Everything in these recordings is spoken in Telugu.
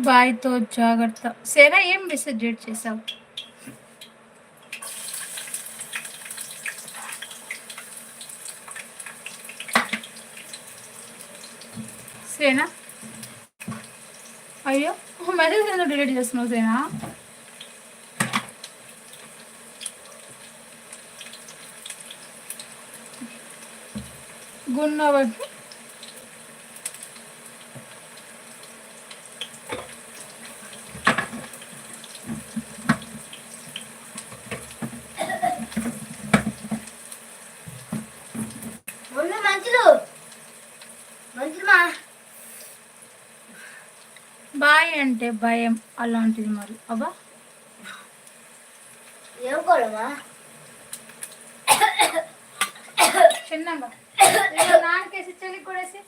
బాయ్తో జాగ్రత్త. సేనా ఏం మెసేజ్ చేసావు? సేనా అయ్యో మెసేజ్ ఎందుకు డిలీట్ చేస్తున్నావు సేనా? గున్నవద్దు. బాయ్ అంటే భయం అలాంటిది మరి. అబ్బా ఏం కొడమా చిన్నగా నాన్నకేసి చెల్లికి కూడేసి.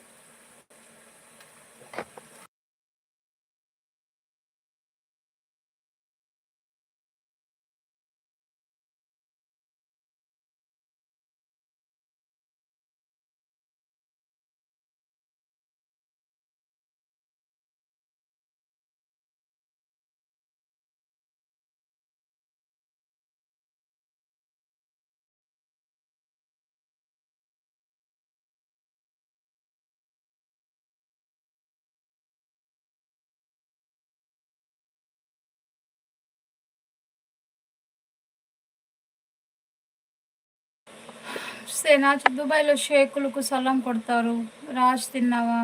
సేనా దుబాయ్లో షేకులకు సలాం కొడతారు. రాజ్ తిన్నావా?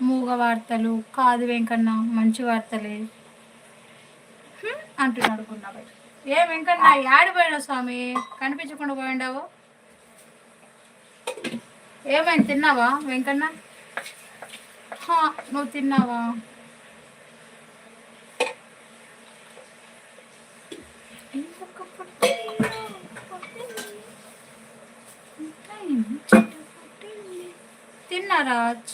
మూగ వార్తలు కాదు వెంకన్న, మంచి వార్తలే అంటున్నాడు గున్నాబాయ్. ఏ వెంకన్న ఆడిపోయినావు స్వామి, కనిపించకుండా పోయిండావు. ఏమైనా తిన్నావా వెంకన్న? నువ్వు తిన్నావా? తిన్నా రాజ్.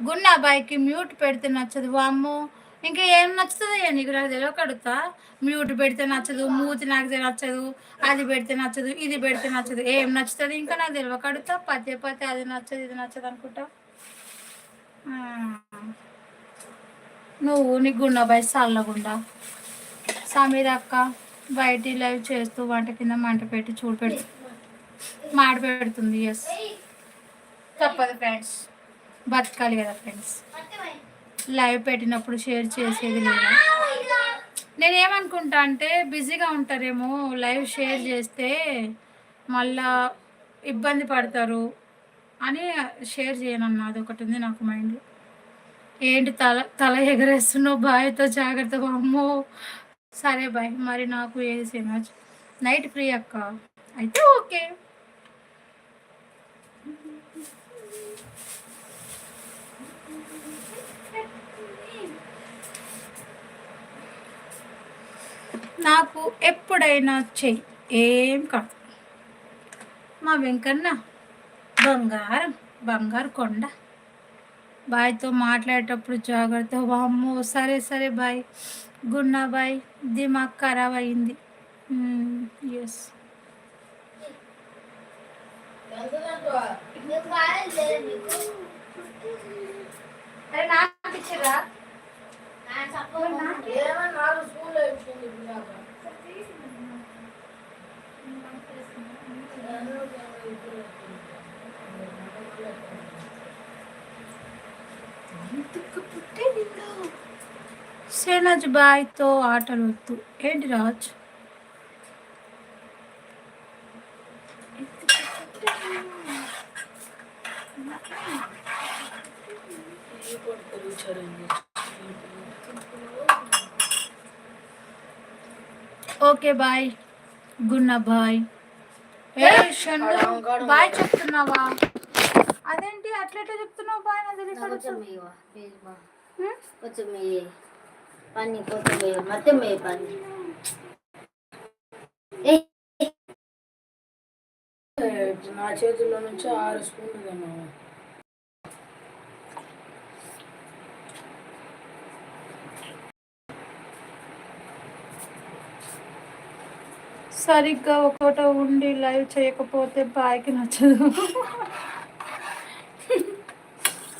గున్నాబాయికి మ్యూట్ పెడితే నచ్చదు. వామ్మో ఇంకా ఏం నచ్చుతుంది నీకు? నాకు తెలియక అడుగుతా. మ్యూట్ పెడితే నచ్చదు, మూతి నాకు నచ్చదు, అది పెడితే నచ్చదు, ఇది పెడితే నచ్చదు. ఏం నచ్చుతుంది ఇంకా నాకు తెలియక అడుగుతా. పదే పదే అది నచ్చదు ఇది నచ్చదు అనుకుంటా. నువ్వు నీ గుండాబాయి చల్లగుండా. సమీర అక్క బయట లైవ్ చేస్తూ వంట కింద మంట పెట్టి చూడు పెడుతుంది, మాడ పెడుతుంది. ఎస్ తప్పదు ఫ్రెండ్స్, బతకాలి కదా ఫ్రెండ్స్. లైవ్ పెట్టినప్పుడు షేర్ చేసేది లేదా? నేనేమనుకుంటా అంటే బిజీగా ఉంటారేమో, లైవ్ షేర్ చేస్తే మళ్ళా ఇబ్బంది పడతారు అని షేర్ చేయనన్నా. అదొకటి ఉంది నాకు మైండ్లో. ఏంటి తల తల ఎగరేస్తున్నావు? బాయ్తో జాగ్రత్త. అమ్మో సరే బాయ్. మరి నాకు ఏది సినిమా నైట్ ఫ్రీ అక్క అయితే ఓకే. నాకు ఎప్పుడైనా చెయ్యి, ఏం కాదు. మా వెంకన్న బంగారం, బంగారు కొండ. బాయ్తో మాట్లాడేటప్పుడు జాగ్రత్త. వామ్మో సరే సరే బాయ్. గున్నా బాయ్. దిమాగ్ ఖరాబ్ అయింది. ఎస్ అరే నాకు ఇచ్చిరా సేనాజ్ బాయ్తో ఆటలు వద్దు. ఏంటి రాజ్? Okay bye. గున్నా బాయ్. ఏ బాయ్ చెప్తున్నావా? అదేంటి అట్లెట్లా చెప్తున్నావు బాయ్? నా తెలియదు. పని మొత్తం పని నా చేతుల్లో నుంచి 6 స్పూన్లు తిన్నాను. సరిగ్గా ఒకట ఉండి లైవ్ చేయకపోతే బాయ్కి నచ్చదు.